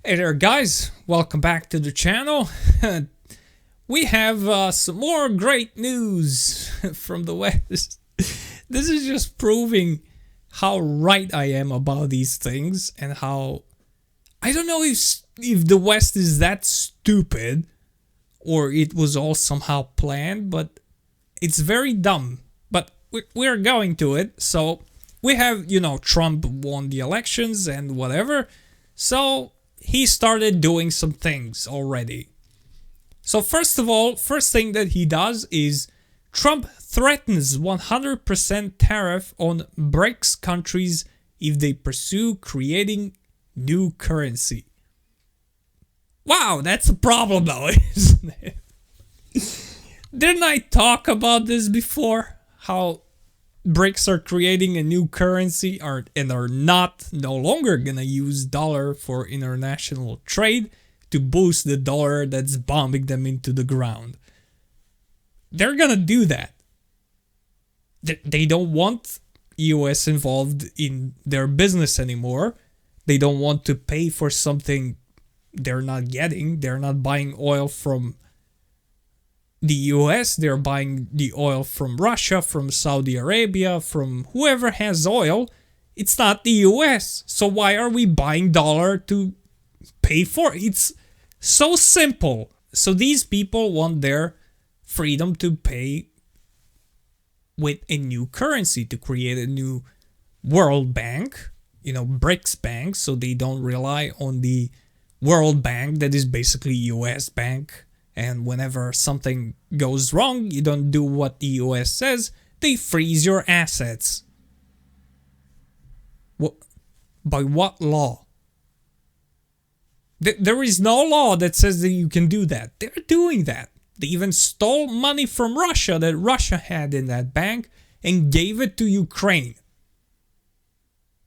Hey there guys, welcome back to the channel. We have some more great news from the West. This is just proving how right I am about these things and how I don't know if the West is that stupid or it was all somehow planned, but it's very dumb. But we're going to it. So we have, Trump won the elections and whatever. So he started doing some things already. So first of all, first thing that he does is Trump threatens 100% tariff on BRICS countries if they pursue creating new currency. Wow, that's a problem though, isn't it? Didn't I talk about this before? How BRICS are creating a new currency and are no longer gonna use dollar for international trade to boost the dollar that's bombing them into the ground. They're gonna do that. They don't want US involved in their business anymore. They don't want to pay for something they're not getting. They're not buying oil from the US, they're buying the oil from Russia, from Saudi Arabia, from whoever has oil. It's not the US. So why are we buying dollar to pay for it? It's so simple. So these people want their freedom to pay with a new currency, to create a new World Bank, BRICS Bank, so they don't rely on the World Bank that is basically US Bank. And whenever something goes wrong, you don't do what the US says, they freeze your assets. By what law? There is no law that says that you can do that. They're doing that. They even stole money from Russia that Russia had in that bank and gave it to Ukraine.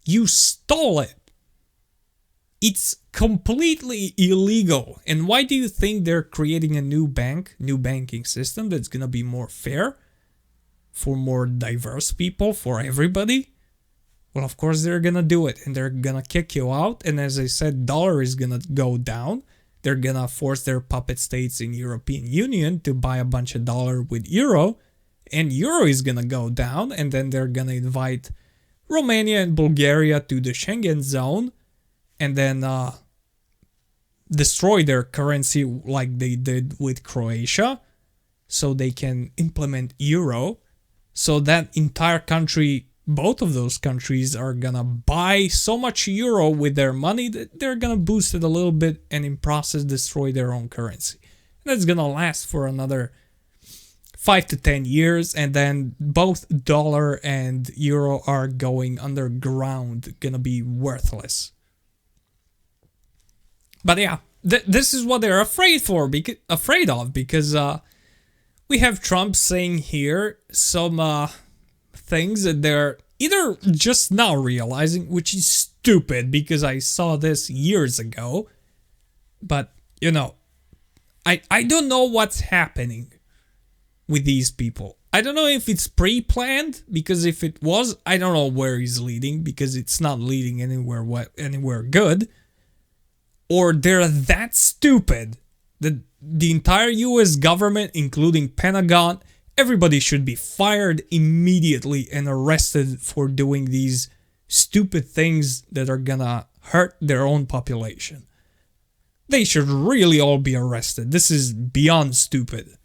You stole it. It's completely illegal. And why do you think they're creating a new banking system that's gonna be more fair, for more diverse people, for everybody? Well, of course they're gonna do it, and they're gonna kick you out. And as I said, dollar is gonna go down. They're gonna force their puppet states in European Union to buy a bunch of dollar with euro, and euro is gonna go down. And then they're gonna invite Romania and Bulgaria to the Schengen zone, and then destroy their currency like they did with Croatia, so they can implement euro. So that entire country, both of those countries, are gonna buy so much euro with their money that they're gonna boost it a little bit and in process destroy their own currency. That's gonna last for another 5 to 10 years, and then both dollar and euro are going underground, gonna be worthless. But yeah, this is what they're afraid of, because we have Trump saying here some things that they're either just now realizing, which is stupid because I saw this years ago. But, I don't know what's happening with these people. I don't know if it's pre-planned, because if it was, I don't know where he's leading, because it's not leading anywhere good. Or they're that stupid that the entire US government, including Pentagon, everybody should be fired immediately and arrested for doing these stupid things that are gonna hurt their own population. They should really all be arrested. This is beyond stupid.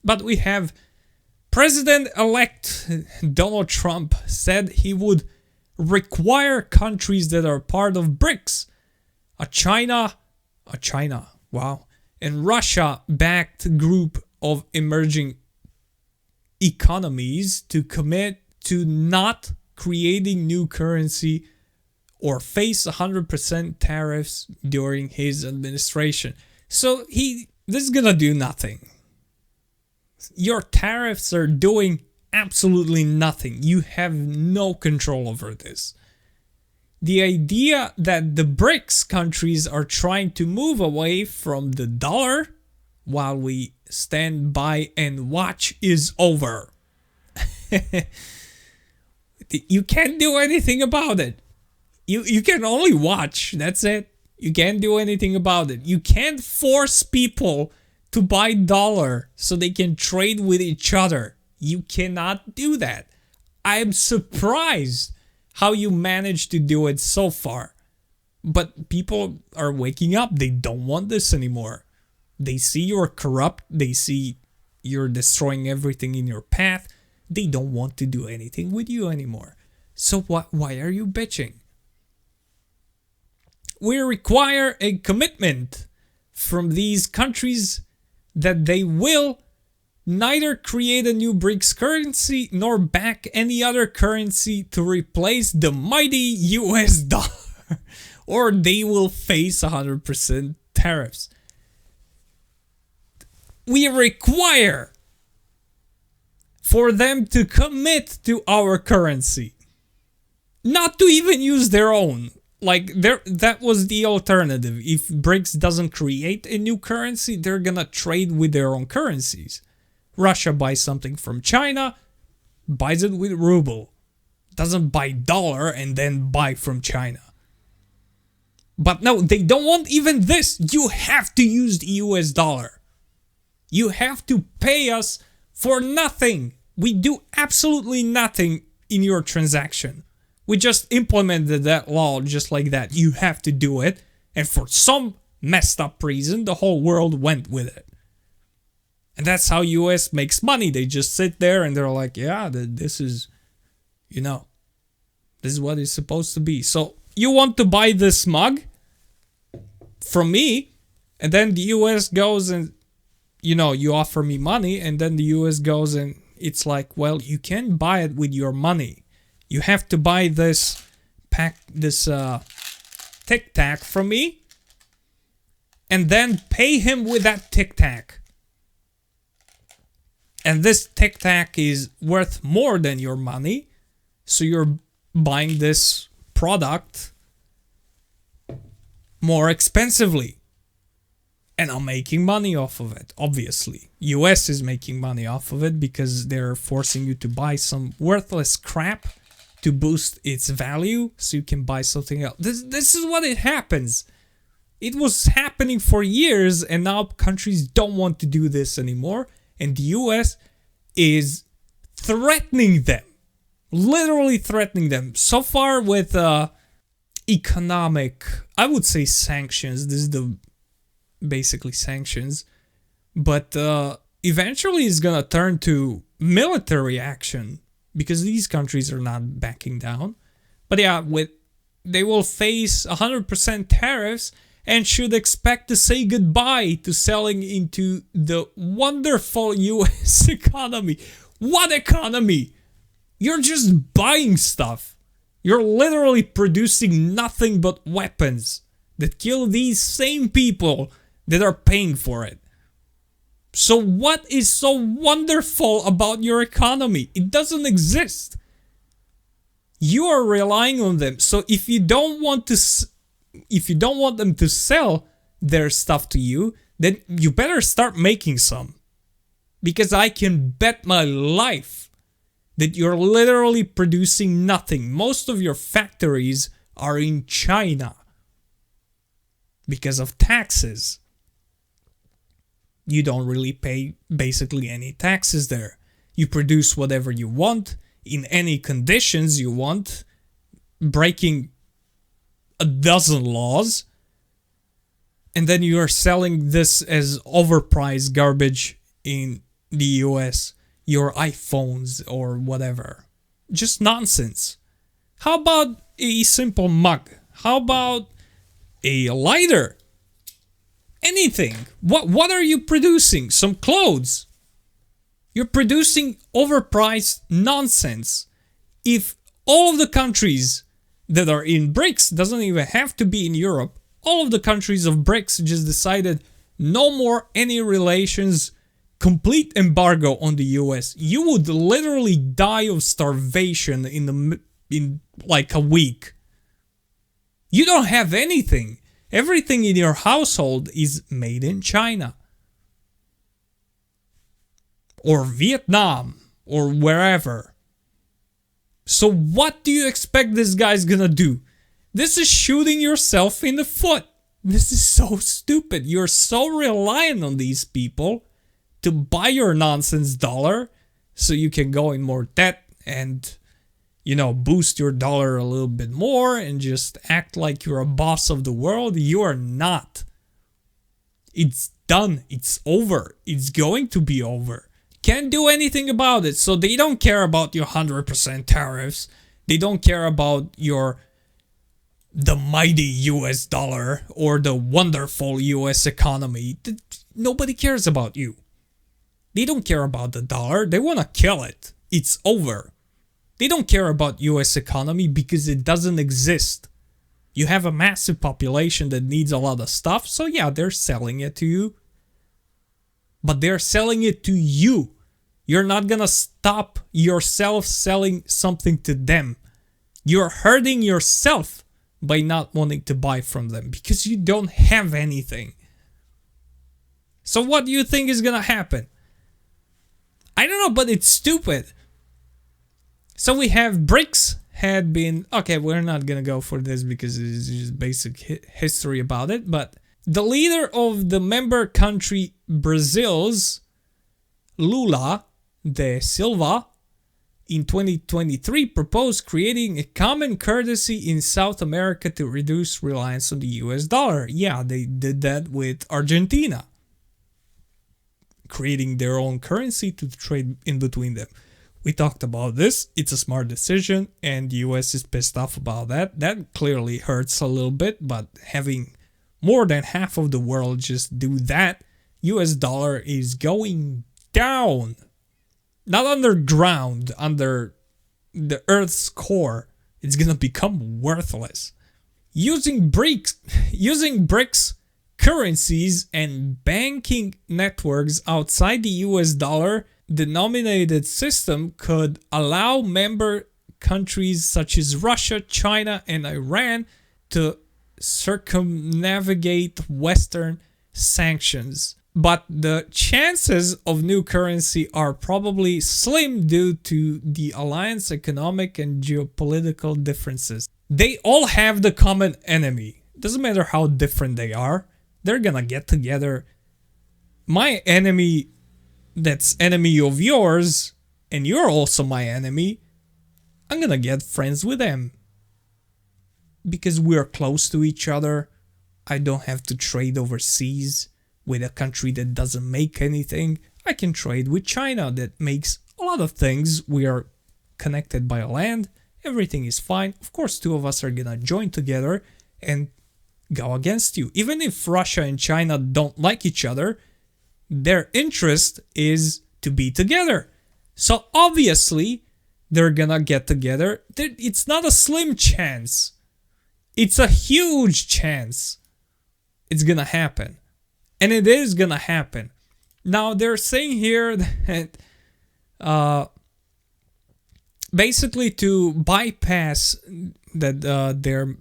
But we have President-elect Donald Trump said he would require countries that are part of BRICS, China, and Russia-backed group of emerging economies, to commit to not creating new currency or face 100% tariffs during his administration. So this is gonna do nothing. Your tariffs are doing absolutely nothing. You have no control over this. The idea that the BRICS countries are trying to move away from the dollar while we stand by and watch is over. You can't do anything about it. You can only watch. That's it. You can't do anything about it. You can't force people to buy dollar so they can trade with each other. You cannot do that. I am surprised how you managed to do it so far. But people are waking up. They don't want this anymore. They see you're corrupt. They see you're destroying everything in your path. They don't want to do anything with you anymore. So why are you bitching? We require a commitment from these countries that they will neither create a new BRICS currency nor back any other currency to replace the mighty US dollar, or they will face 100% tariffs. We require for them to commit to our currency, not to even use their own. Like, that was the alternative. If BRICS doesn't create a new currency, they're gonna trade with their own currencies. Russia buys something from China, buys it with ruble. Doesn't buy dollar and then buy from China. But no, they don't want even this. You have to use the US dollar. You have to pay us for nothing. We do absolutely nothing in your transaction. We just implemented that law just like that. You have to do it. And for some messed up reason, the whole world went with it. And that's how US makes money. They just sit there and they're like, yeah, this is, this is what it's supposed to be. So you want to buy this mug from me, and then the US goes and, you offer me money, and then the US goes and it's like, well, you can't buy it with your money. You have to buy this Tic Tac from me, and then pay him with that Tic Tac. And this Tic Tac is worth more than your money, so you're buying this product more expensively. And I'm making money off of it, obviously. US is making money off of it because they're forcing you to buy some worthless crap to boost its value so you can buy something else. This is what it happens. It was happening for years, and now countries don't want to do this anymore. And the US is threatening them. Literally threatening them. So far with economic, I would say sanctions. This is the basically sanctions. But eventually it's gonna turn to military action because these countries are not backing down. But yeah, they will face 100% tariffs and should expect to say goodbye to selling into the wonderful US economy. What economy? You're just buying stuff. You're literally producing nothing but weapons that kill these same people that are paying for it. So what is so wonderful about your economy? It doesn't exist. You are relying on them. So if you don't want them to sell their stuff to you, then you better start making some. Because I can bet my life that you're literally producing nothing. Most of your factories are in China because of taxes. You don't really pay basically any taxes there. You produce whatever you want in any conditions you want, breaking a dozen laws, and then you are selling this as overpriced garbage in the US, your iPhones or whatever. Just nonsense. How about a simple mug? How about a lighter? Anything. What are you producing? Some clothes. You're producing overpriced nonsense. If all of the countries that are in BRICS, doesn't even have to be in Europe, all of the countries of BRICS just decided no more any relations, complete embargo on the US, you would literally die of starvation in like a week. You don't have anything. Everything in your household is made in China or Vietnam or wherever. So what do you expect this guy's gonna do? This is shooting yourself in the foot. This is so stupid. You're so reliant on these people to buy your nonsense dollar so you can go in more debt and, boost your dollar a little bit more and just act like you're a boss of the world. You are not. It's done. It's over. It's going to be over. Can't do anything about it. So they don't care about your 100% tariffs. They don't care about the mighty US dollar or the wonderful US economy. Nobody cares about you. They don't care about the dollar. They want to kill it. It's over. They don't care about US economy because it doesn't exist. You have a massive population that needs a lot of stuff, so yeah, they're selling it to you. But they're selling it to you. You're not gonna stop yourself selling something to them. You're hurting yourself by not wanting to buy from them because you don't have anything. So what do you think is gonna happen? I don't know, but it's stupid. So we have BRICS had been... Okay, we're not gonna go for this because it's just basic history about it, but the leader of the member country Brazil's Lula da Silva in 2023 proposed creating a common currency in South America to reduce reliance on the US dollar. Yeah, they did that with Argentina, creating their own currency to trade in between them. We talked about this. It's a smart decision, and the US is pissed off about that. That clearly hurts a little bit, but having more than half of the world just do that, US dollar is going down. Not underground, under the Earth's core. It's gonna become worthless. Using BRICS currencies and banking networks outside the US dollar denominated system could allow member countries such as Russia, China, and Iran to circumnavigate Western sanctions. But the chances of new currency are probably slim due to the alliance economic and geopolitical differences. They all have the common enemy. Doesn't matter how different they are. They're gonna get together. My enemy that's enemy of yours, and you're also my enemy, I'm gonna get friends with them. Because we're close to each other. I don't have to trade overseas with a country that doesn't make anything. I can trade with China that makes a lot of things. We are connected by land. Everything is fine. Of course, two of us are gonna join together and go against you. Even if Russia and China don't like each other, their interest is to be together. So obviously, they're gonna get together. It's not a slim chance. It's a huge chance. It's gonna happen. And it is gonna happen. Now, they're saying here that basically to bypass that their,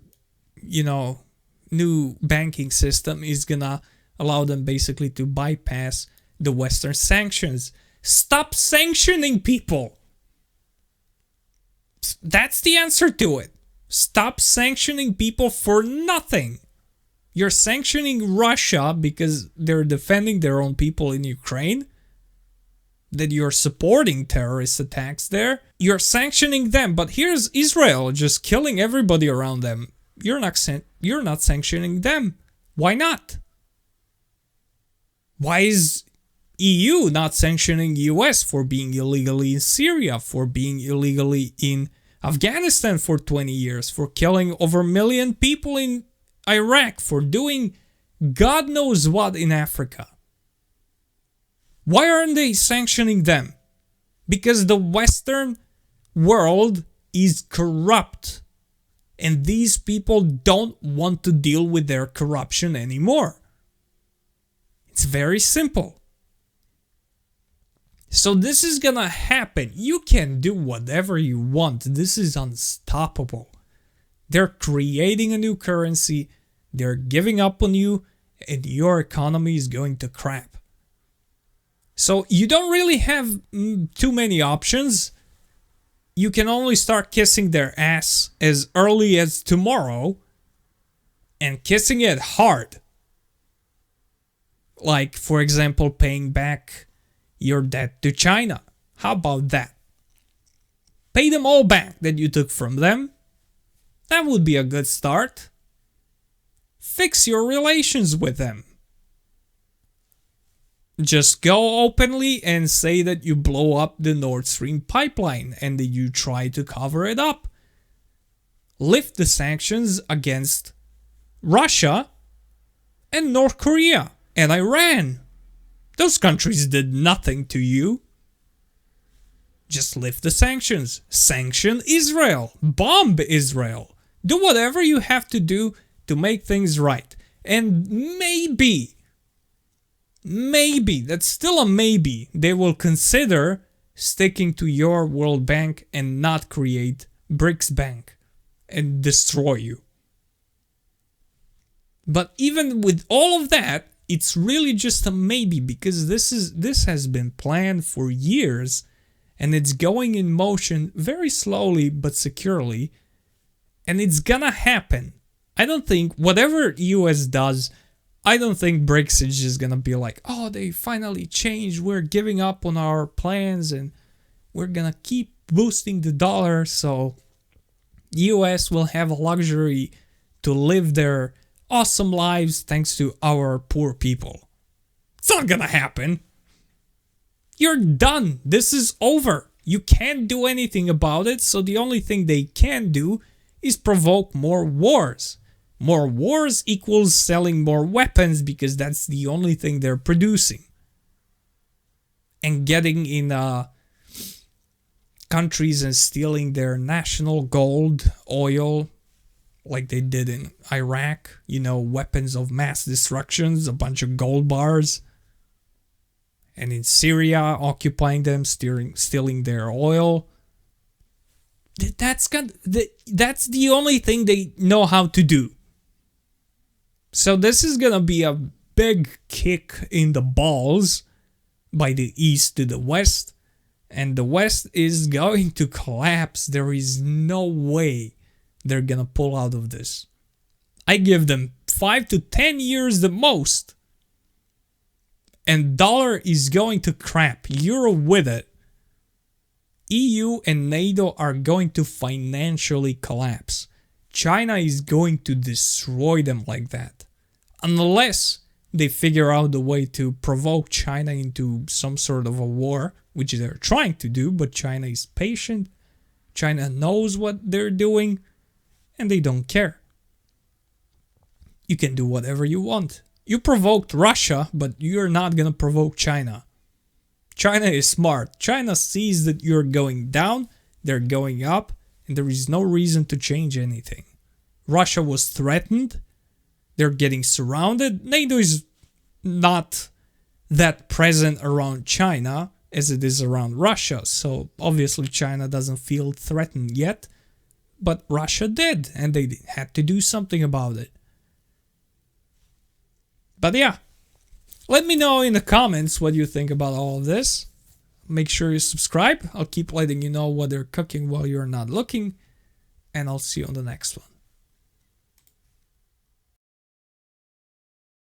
new banking system is gonna allow them basically to bypass the Western sanctions. Stop sanctioning people. That's the answer to it. Stop sanctioning people for nothing. You're sanctioning Russia because they're defending their own people in Ukraine. That you're supporting terrorist attacks there. You're sanctioning them, but here's Israel just killing everybody around them. You're not sanctioning them. Why not? Why is EU not sanctioning US for being illegally in Syria, for being illegally in Afghanistan for 20 years, for killing over 1 million people in Iraq, for doing God knows what in Africa? Why aren't they sanctioning them? Because the Western world is corrupt. And these people don't want to deal with their corruption anymore. It's very simple. So this is gonna happen. You can do whatever you want. This is unstoppable. They're creating a new currency. They're giving up on you. And your economy is going to crap. So you don't really have too many options. You can only start kissing their ass as early as tomorrow. and kissing it hard. Like, for example, paying back your debt to China. How about that? Pay them all back that you took from them. That would be a good start. Fix your relations with them. Just go openly and say that you blow up the Nord Stream pipeline and that you try to cover it up. Lift the sanctions against Russia and North Korea and Iran. Those countries did nothing to you. Just lift the sanctions. Sanction Israel. Bomb Israel. Do whatever you have to do to make things right. And maybe, that's still a maybe, they will consider sticking to your World Bank and not create BRICS Bank and destroy you. But even with all of that, it's really just a maybe, because this has been planned for years and it's going in motion very slowly but securely, and it's gonna happen. I don't think whatever US does, I don't think BRICS is just gonna be like, oh, they finally changed, we're giving up on our plans and we're gonna keep boosting the dollar so US will have a luxury to live their awesome lives thanks to our poor people. It's not gonna happen. You're done. This is over. You can't do anything about it, so the only thing they can do is provoke more wars. More wars equals selling more weapons, because that's the only thing they're producing. And getting in countries and stealing their national gold, oil, like they did in Iraq. You know, weapons of mass destructions, a bunch of gold bars. And in Syria, occupying them, stealing their oil. That's the only thing they know how to do. So this is gonna be a big kick in the balls by the East to the West. And the West is going to collapse. There is no way they're gonna pull out of this. I give them 5 to 10 years the most. And dollar is going to crap. Euro with it. EU and NATO are going to financially collapse. China is going to destroy them like that. Unless they figure out a way to provoke China into some sort of a war, which they're trying to do, but China is patient. China knows what they're doing, and they don't care. You can do whatever you want. You provoked Russia, but you're not gonna provoke China. China is smart. China sees that you're going down, they're going up, and there is no reason to change anything. Russia was threatened. They're getting surrounded. NATO is not that present around China as it is around Russia. So obviously China doesn't feel threatened yet. But Russia did, and they had to do something about it. But yeah, let me know in the comments what you think about all of this. Make sure you subscribe. I'll keep letting you know what they're cooking while you're not looking. And I'll see you on the next one.